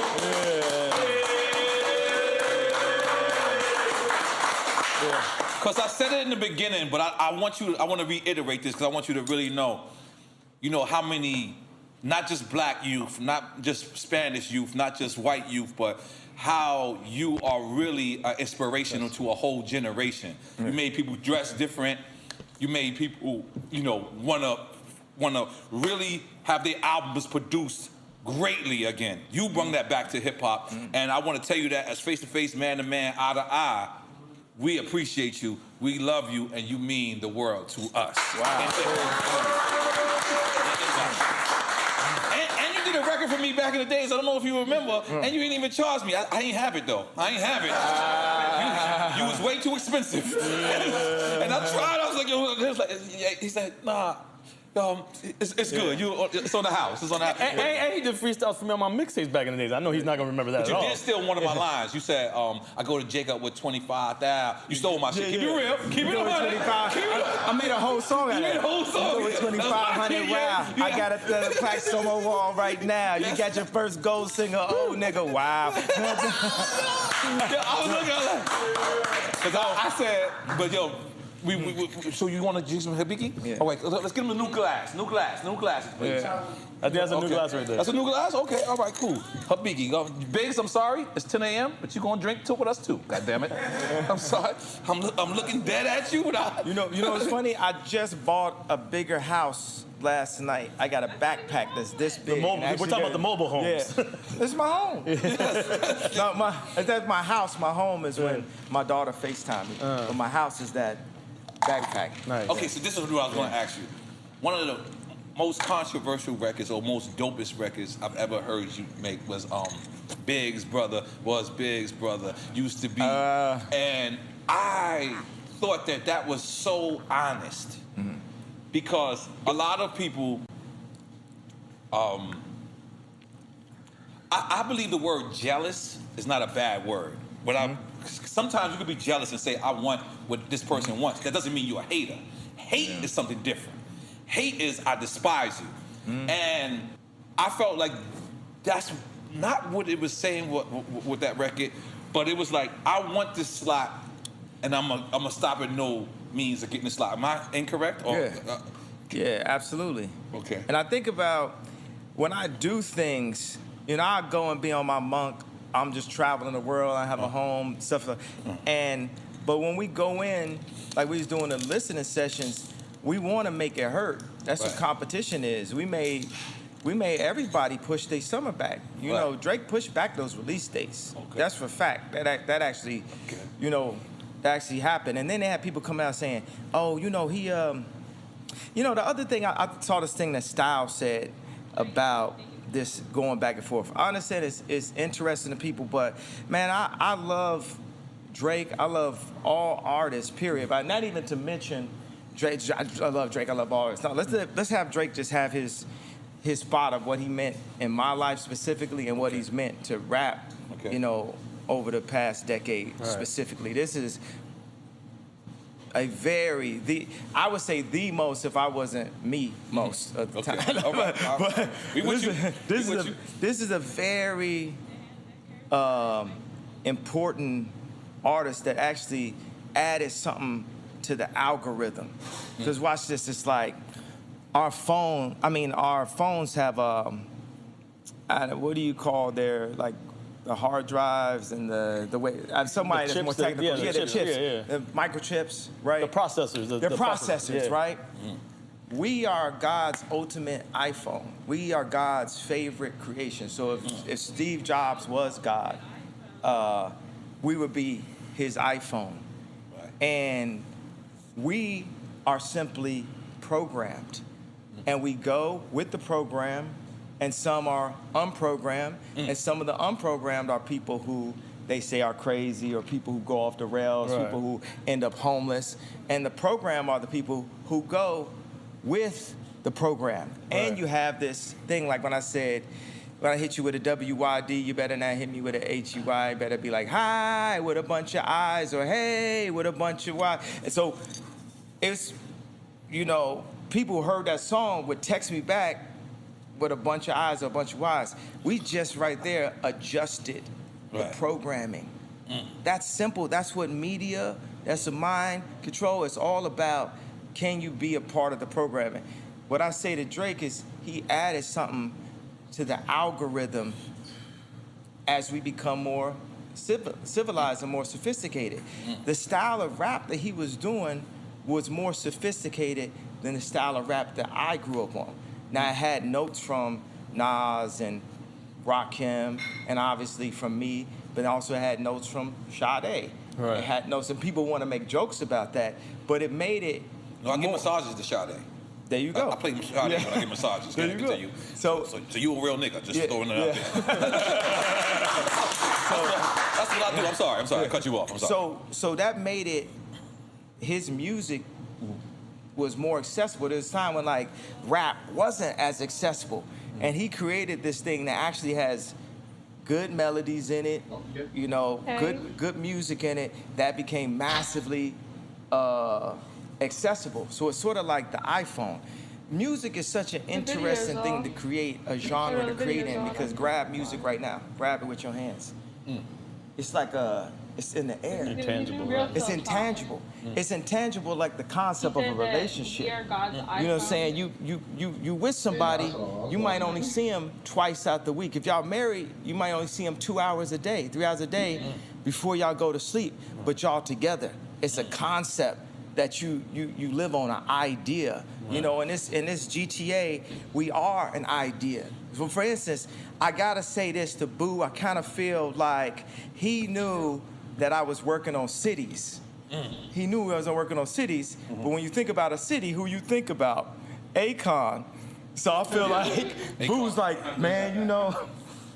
A: Because I said it in the beginning, but I want to reiterate this because I want you to really know, how many, not just black youth, not just Spanish youth, not just white youth, but how you are really inspirational to a whole generation. You made people dress different. You made people, wanna really have their albums produced greatly again. You brought that back to hip hop, and I want to tell you that as face to face, man to man, eye to eye, we appreciate you, we love you, and you mean the world to us.
E: Wow.
A: And you did a record for me back in the days. I don't know if you remember, and you didn't even charge me. I ain't have it though. I ain't have it. You was way too expensive. And I tried. I was like, yo, he said, nah. It's good. It's on the house. It's on the house.
D: And he did freestyles for me on my mixtapes back in the days. I know he's not gonna remember that
A: But
D: at
A: you
D: all.
A: did steal one of my lines. You said, I go to Jacob with 25,000. You stole my shit. Keep it real. Keep it
E: 25. I made a whole song out of
A: You
E: that.
A: made a whole song.
E: With 2,500, wow.
A: Yeah.
E: I got a plaque on my wall right now. You got your first gold singer, oh nigga, wow.
A: Yeah, I was looking at because I said, but yo, so you want to do some Hibiki?
E: Yeah.
A: All right, let's give him a new glass. New glasses, please.
E: Yeah.
D: I think that's a new glass right there.
A: That's a new glass? Okay, all right, cool. Habiki. Biggs, I'm sorry. It's 10 a.m., but you're going to drink two with us, too. God damn it. I'm sorry. I'm looking dead at you.
E: You know what's funny? I just bought a bigger house last night. I got a backpack that's this big.
D: We're talking about the mobile homes.
E: Yeah. This is my home. No, that's my house. My home is when my daughter FaceTime me. But my house is that backpack.
D: Nice.
A: Okay, so this is what I was going to ask you. One of the most controversial records or most dopest records I've ever heard you make was Biggs' brother, used to be. And I thought that was so honest. Because a lot of people, I believe the word jealous is not a bad word. But sometimes you could be jealous and say, I want what this person wants. That doesn't mean you're a hater. Hate is something different. Hate is I despise you. And I felt like that's not what it was saying with that record, but it was like, I want this slot, and I'm gonna stop at no means of getting the slot. Am I incorrect? Or,
E: Yeah, absolutely.
A: Okay.
E: And I think about when I do things, I go and be on my monk. I'm just traveling the world. I have a home, stuff like but when we go in, like we was doing the listening sessions, we want to make it hurt. That's what competition is. We made everybody push their summer back. You know, Drake pushed back those release dates. Okay. That's for fact. That actually, that actually happened. And then they had people come out saying, oh, he, the other thing, I saw this thing that Styles said about this going back and forth. I understand it's interesting to people, but man, I love Drake. I love all artists, period. But not even to mention Drake. I love Drake. I love all artists. No, let's have Drake just have his spot of what he meant in my life specifically and what he's meant to rap, over the past decade specifically. This is I would say the most, if I wasn't me, most of the time.
A: All right.
E: This is a very important artist that actually added something to the algorithm. Because watch this, it's like our phones have what do you call their, like, the hard drives and the way somebody that's more technical.
D: The chips.
E: The microchips, right?
D: The processors.
E: They're processors, right? We are God's ultimate iPhone. We are God's favorite creation. So if Steve Jobs was God, we would be his iPhone. And we are simply programmed. And we go with the program, and some are unprogrammed, and some of the unprogrammed are people who they say are crazy, or people who go off the rails, people who end up homeless. And the program are the people who go with the program. And you have this thing, like when I said, when I hit you with a WYD, you better not hit me with a HUY. You better be like, hi, with a bunch of I's, or hey, with a bunch of Y. And so it's, you know, people who heard that song would text me back with a bunch of I's or a bunch of Y's. We just right there adjusted the programming. That's simple. That's what media, that's the mind control. It's all about, can you be a part of the programming? What I say to Drake is he added something to the algorithm as we become more civilized and more sophisticated. The style of rap that he was doing was more sophisticated than the style of rap that I grew up on. Now, I had notes from Nas and Rakim, and obviously from me, but I also had notes from Sade.
D: Right.
E: I had notes, and people want to make jokes about that, but it made it.
A: No, I give massages to Sade.
E: There you go.
A: I play Sade when I give massages.
E: There you go.
A: Continue. So you a real nigga, just throwing it out there. That's what I do. I'm sorry. I cut you off. I'm sorry.
E: So that made it, his music was more accessible. There was a time when like rap wasn't as accessible. And he created this thing that actually has good melodies in it, you know, good music in it that became massively accessible. So it's sort of like the iPhone. Music is such an interesting thing to create, a genre to create in, because grab music right now. Grab it with your hands. It's like it's in the air.
D: Intangible.
E: It's intangible. It's intangible, like the concept of a relationship. You know what I'm saying? You with somebody, you might only see them twice out the week. If y'all married, you might only see them 2 hours a day, 3 hours a day before y'all go to sleep. But y'all together. It's a concept that you live on, an idea. You know, in this GTA, we are an idea. So for instance, I gotta say this to Boo. I kind of feel like he knew that I was working on cities. He knew I was working on cities, but when you think about a city, who you think about? Akon. So I feel like Boo's like, man, you know,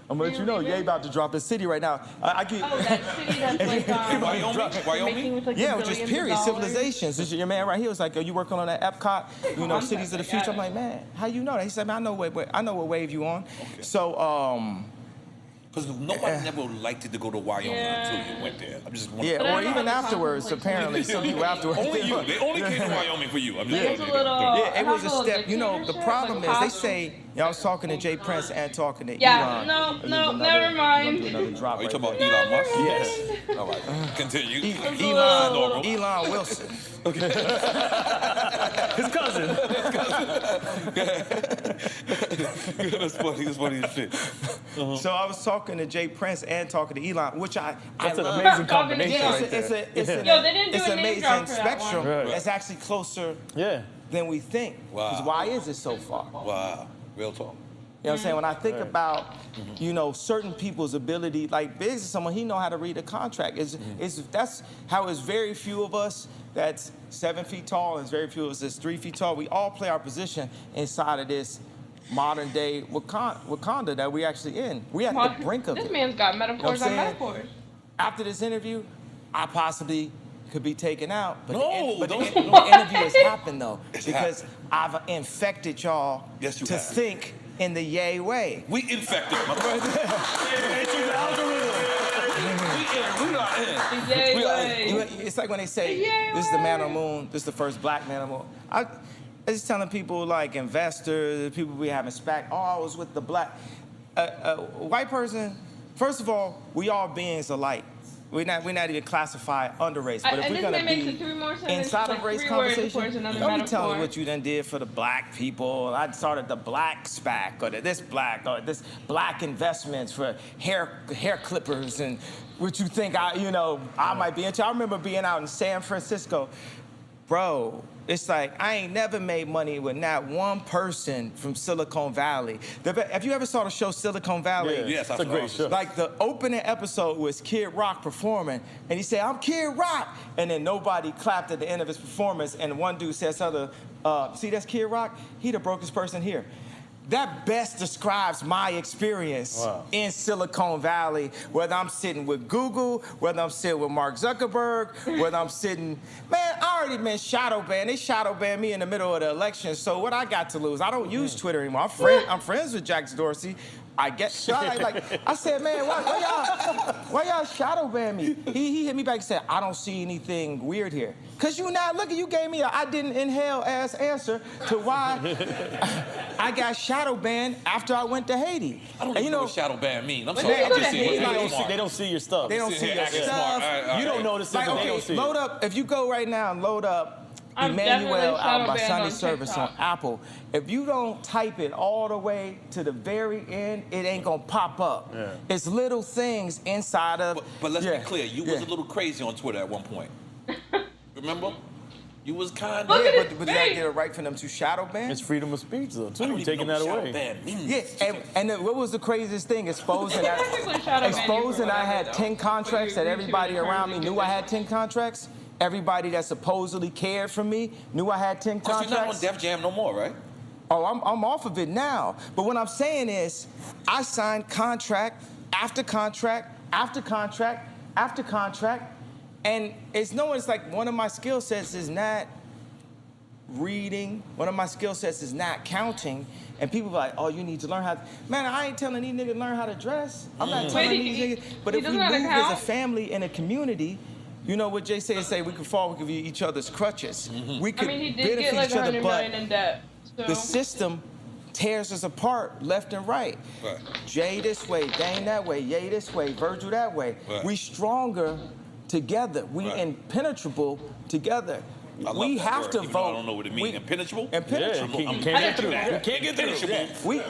E: I'm gonna let you know, Ye about to drop his city right now. I get.
F: Oh, that city that's like
A: Wyoming?
E: Yeah, just period. Civilizations. This is your man right here was like, "Are you working on that Epcot? You know, cities of the future." I'm like, man, how you know that? He said, man, I know what wave you on. Okay. So,
A: because nobody never liked to go to Wyoming until you went there. I'm just
E: yeah, or even afterwards, apparently. Some people afterwards.
A: Only you. They only came to Wyoming for you. I'm just
F: It's a little.
E: Yeah, it was a step. You know, the problem is they say, I was talking to Jay Prince and talking to
F: Yeah,
E: Elon.
F: no, never mind.
E: Another drop
A: Are you
E: right
A: talking about
E: there.
A: Elon Musk?
E: Yes.
A: All right. Continue.
E: Elon Wilson.
D: His cousin.
A: That's funny as shit.
E: So I was talking to Jay Prince and talking to Elon, which
D: That's
E: I
D: an
E: love.
D: amazing combination
E: Yeah,
D: right there.
E: it's
F: Yo, they didn't do
E: it's
F: a
E: an
F: name drop
E: amazing
F: for that
E: spectrum.
F: one.
D: Right.
E: It's actually closer
D: Yeah.
E: than we think.
A: Wow.
E: 'Cause why is it so far?
A: Wow. Real talk.
E: You know what I'm saying? When I think about, you know, certain people's ability, like Biggs is someone, he know how to read a contract. That's how it's very few of us that's 7 feet tall, and it's very few of us that's 3 feet tall. We all play our position inside of this modern day Wakanda that we actually in. We at the brink of
F: This
E: it.
F: man's got metaphors on
E: saying?
F: metaphors.
E: After this interview, I possibly could be taken out. But
A: No,
E: the
A: don't-
E: interview has happened though, because I've infected y'all
A: Yes, you
E: to
A: have.
E: think in the Ye way.
A: We infected, my brother.
F: Yay,
A: We are-
F: way.
E: It's like when they say,
F: Yay,
E: this is the man
F: way.
E: on the moon, this is the first black man on the moon. I just telling people, like investors, people we having SPAC, oh, I was with the black. White person, first of all, we all beings alike. We're not even classified under race. But if
F: And
E: we're
F: this
E: gonna
F: man makes
E: be
F: it 3 more sentences,
E: inside
F: like
E: of race
F: 3 words before
E: conversation,
F: it's another
E: don't be telling me
F: metaphor.
E: what you done did for the black people. I started the black SPAC, or this black investments for hair clippers, and what you think I might be into. I remember being out in San Francisco, bro. It's like I ain't never made money with not one person from Silicon Valley. Have you ever saw the show Silicon Valley?
D: Yeah,
A: Yes,
D: it's a great show.
E: Like the opening episode was Kid Rock performing, and he said, "I'm Kid Rock," and then nobody clapped at the end of his performance, and one dude says, "See, that's Kid Rock. He the brokest person here." That best describes my experience in Silicon Valley, whether I'm sitting with Google, whether I'm sitting with Mark Zuckerberg, whether I'm sitting, man, I already been shadow banned. They shadow banned me in the middle of the election. So what I got to lose? I don't use Twitter anymore. I'm friends with Jax Dorsey. I get shot. I said, man, why y'all shadow ban me? He hit me back and said, I don't see anything weird here. Cause you not looking, you gave me a I didn't inhale ass answer to why I got shadow banned after I went to Haiti.
A: I don't even know what shadow ban means. I'm
F: When
A: sorry.
F: you
A: I'm
F: go
A: just
F: to
A: saying.
F: Haiti,
D: They don't see your stuff.
E: They don't see your
A: acting
E: stuff.
A: smart. All right,
D: You don't notice it,
E: Like,
D: but they
E: okay,
D: don't see it.
E: load up. If you go right now and load up
F: I'm
E: Emmanuel
F: definitely
E: out by
F: shadow banned
E: Sunday
F: on
E: service
F: TikTok.
E: on Apple, if you don't type it all the way to the very end, it ain't gonna pop up.
D: Yeah.
E: It's little things inside of.
A: But let's
E: yeah,
A: be clear. You was
E: yeah.
A: a little crazy on Twitter at one point. Remember? You was kind
F: Look
A: of.
F: at
E: Yeah,
F: his
E: but did I
F: face.
E: get it right for them to shadow ban?
D: It's freedom of speech, though,
A: I
D: too.
A: don't
D: You're
A: even
D: taking
A: know
D: that
A: what
D: away.
A: shadow ban means.
E: Yeah, and what was the craziest thing? Exposing that.
F: Technically shadow ban you for
E: Exposing I had
F: whatever,
E: 10
F: though.
E: contracts
F: But
E: that
F: you
E: everybody
F: reach your
E: around me
F: terms
E: knew
F: and
E: I had 10
F: conditions.
E: contracts. Everybody that supposedly cared for me knew I had 10
A: Because you're not on
E: contracts.
A: Def Jam no more, right?
E: Oh, I'm off of it now. But what I'm saying is, I signed contract after contract after contract after contract, and it's like one of my skill sets is not reading. One of my skill sets is not counting. And people are like, oh, you need to learn how. Man, I ain't telling these niggas to learn how to dress. I'm not telling
F: Wait,
E: these niggas. But
F: he
E: if we
F: doesn't
E: move
F: know how to
E: as a
F: count?
E: family in a community, you know what Jay say we can fall, we can be each other's crutches. We
F: I
E: could
F: mean, he did
E: benefit
F: get like
E: each other,
F: 100
E: but
F: million in debt. So.
E: the system tears us apart left and right.
A: Right.
E: Jay this way, Dane that way, Ye this way, Virgil that way.
A: Right.
E: We stronger together. We
A: Right.
E: impenetrable together.
A: I love
E: We
A: that
E: have
A: word,
E: to
A: even though
E: vote.
A: I don't know what it means. Impenetrable?
D: Yeah,
E: Impenetrable.
D: you
A: I'm-
D: can't get through.
A: Yeah.
D: You can't get through.
A: Impenetrable.
E: We,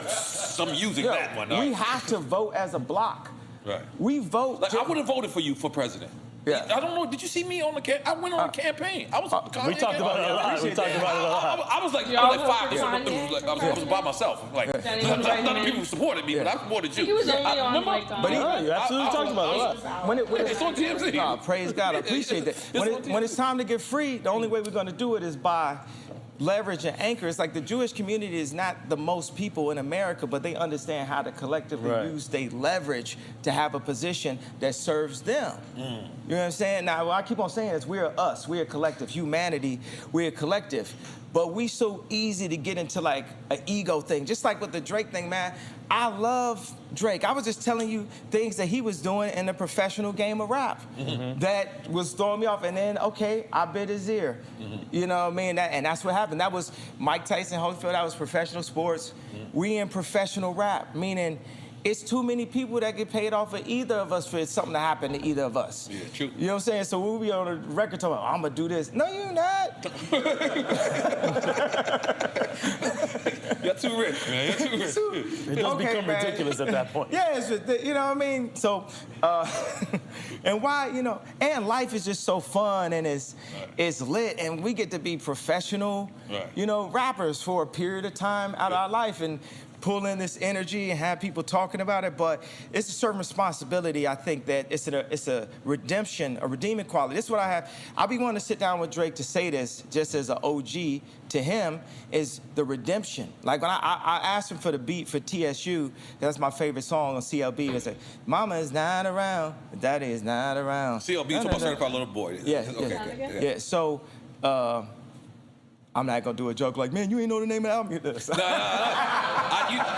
A: I'm using
E: yo,
A: that one.
E: we have to vote as a block.
A: Right.
E: We vote.
A: Like, I would have voted for you for president.
E: Yeah.
A: I don't know. Did you see me on the I went on a campaign. I was.
D: We
A: Kanye
D: talked about it a lot. We talked about it a lot.
A: I was like,
F: Y'all
A: I was
F: vote
A: like
F: for
A: 5%.
F: Kanye
A: Like,
F: for
A: I was
F: president?
A: by myself. Like,
F: That ain't right,
A: none of the
F: man.
A: people supported me, but I supported you.
F: He was only on
A: remember?
F: like.
E: But he-
D: Yeah, you absolutely talked about it a lot.
E: When
A: It's on TMZ.
E: Nah, praise God, I appreciate that. When it's time to get free, the only way we're gonna do it is by leverage and anchor. It's like the Jewish community is not the most people in America, but they understand how to collectively
D: Right.
E: use their leverage to have a position that serves them. You know what I'm saying? Now, what I keep on saying is we're us, we're a collective. Humanity, we're a collective. But we so easy to get into like an ego thing. Just like with the Drake thing, man. I love Drake. I was just telling you things that he was doing in the professional game of rap that was throwing me off. And then, okay, I bit his ear. You know what I mean? And that's what happened. That was Mike Tyson, Holyfield. That was professional sports. We in professional rap, meaning it's too many people that get paid off of either of us for something to happen to either of us.
A: Yeah, true.
E: You know what I'm saying? So we'll be on the record talking about, I'm gonna do this. No, you're not.
A: You're too rich, man. You're too rich.
D: It does
E: Okay,
D: become
E: man.
D: ridiculous at that point.
E: Yeah, you know what I mean? So, and why, you know, and life is just so fun and it's lit and we get to be professional,
A: Right.
E: you know, rappers for a period of time out of our life and pull in this energy and have people talking about it, but it's a certain responsibility. I think that it's a redemption, a redeeming quality. This is what I have. I'll be wanting to sit down with Drake to say this, just as an OG to him, is the redemption. Like when I asked him for the beat for TSU, that's my favorite song on CLB. It's like, Mama is not around, Daddy is not around.
A: CLB, talking about certified little boy.
E: Yeah,
A: Okay,
E: yeah.
A: good.
E: Yeah, so I'm not gonna do a joke like, man, you ain't know the name of the album.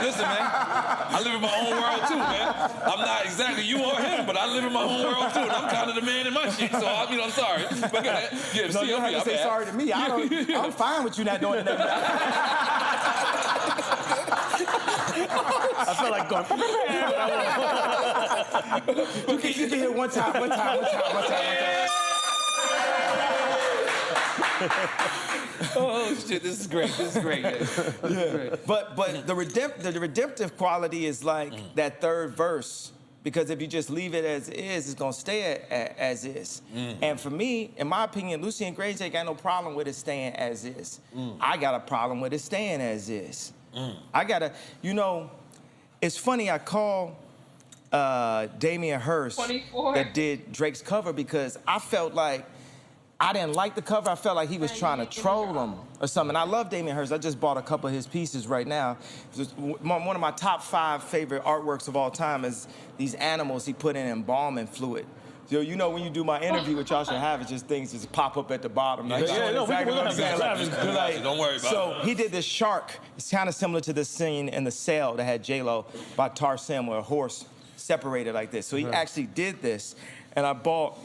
A: Listen, man. I live in my own world too, man. I'm not exactly you or him, but I live in my own world too, and I'm kind of the man in my shit. So I'm sorry. But go ahead. Yeah,
E: No, you don't have to say sorry to me. I'm fine with you not doing the name of the album.
D: I felt like going.
E: You can hear one time.
A: Oh shit, this is great.
E: Yeah. But the redemptive quality is like that third verse. Because if you just leave it as is, it's gonna stay as is. And for me, in my opinion, Lucy and Grace ain't got no problem with it staying as is. I got a problem with it staying as is. I gotta, you know, it's funny, I call Damian Hirst
F: 24.
E: that did Drake's cover because I felt like I didn't like the cover. I felt like he was trying to troll him or something. I love Damian Hirst. I just bought a couple of his pieces right now. One of my top 5 favorite artworks of all time is these animals he put in embalming fluid. So you know when you do my interview, what y'all should have is just things just pop up at the bottom. Like,
A: Yeah,
E: showing
D: no,
E: exactly
D: we're
E: what I'm
D: gonna
E: saying.
D: have that.
E: Like,
A: Don't worry about
E: so
A: it.
E: he did this shark. It's kind of similar to this scene in The Cell that had J-Lo by Tarsem, where a horse separated like this. So he actually did this, and I bought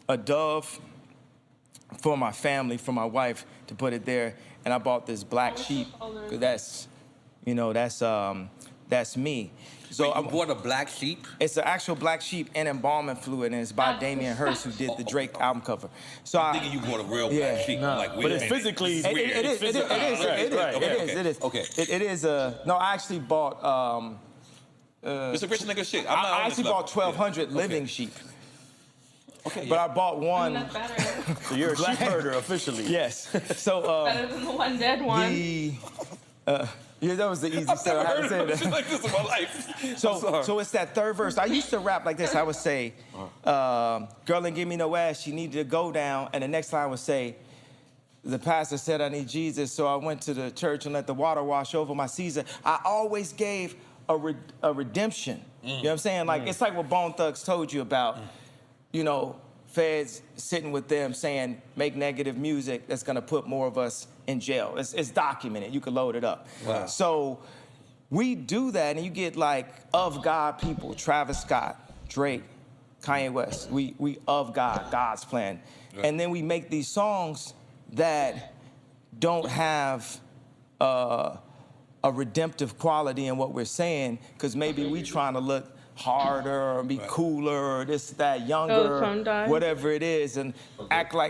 E: a dove for my family, for my wife, to put it there, and I bought this black sheep. 'Cause that's, you know, that's me. So
A: Wait, you bought a black sheep?
E: it's an actual black sheep and embalming fluid, and it's by Damien Hirst, who did the Drake album cover. So
A: I'm thinking you bought a real
E: Yeah.
A: black sheep.
D: Nah,
A: Like,
D: but it's physically.
E: It is. It is.
A: Okay.
E: It is. No, I actually bought.
A: It's a rich nigga shit. I'm not
E: I
A: on
E: actually
A: this
E: bought
A: level.
E: 1,200
A: Yeah.
E: living sheep,
A: Okay,
E: but
A: yeah.
E: I bought one.
F: That's better.
D: So you're a sheep herder officially.
E: Yes. So
F: Better than the one dead one.
E: yeah, that was the easy
A: I've
E: step. I
A: never
E: had to
A: heard
E: say
A: of
E: that.
A: shit like this in my life. I'm
E: So
A: sorry.
E: it's that third verse. I used to rap like this. I would say, girl ain't give me no ass, she needed to go down. And the next line would say, the pastor said I need Jesus, so I went to the church and let the water wash over my Caesar. I always gave a redemption. You know what I'm saying? Like, it's like what Bone Thugs told you about, you know, feds sitting with them saying, make negative music that's gonna put more of us in jail. It's documented, you can load it up.
A: Wow.
E: So we do that, and you get like of God people, Travis Scott, Drake, Kanye West. We of God, God's plan. And then we make these songs that don't have a redemptive quality in what we're saying, because maybe we trying to look harder or be cooler or this, that, younger,
F: phone died.
E: whatever it is, and act like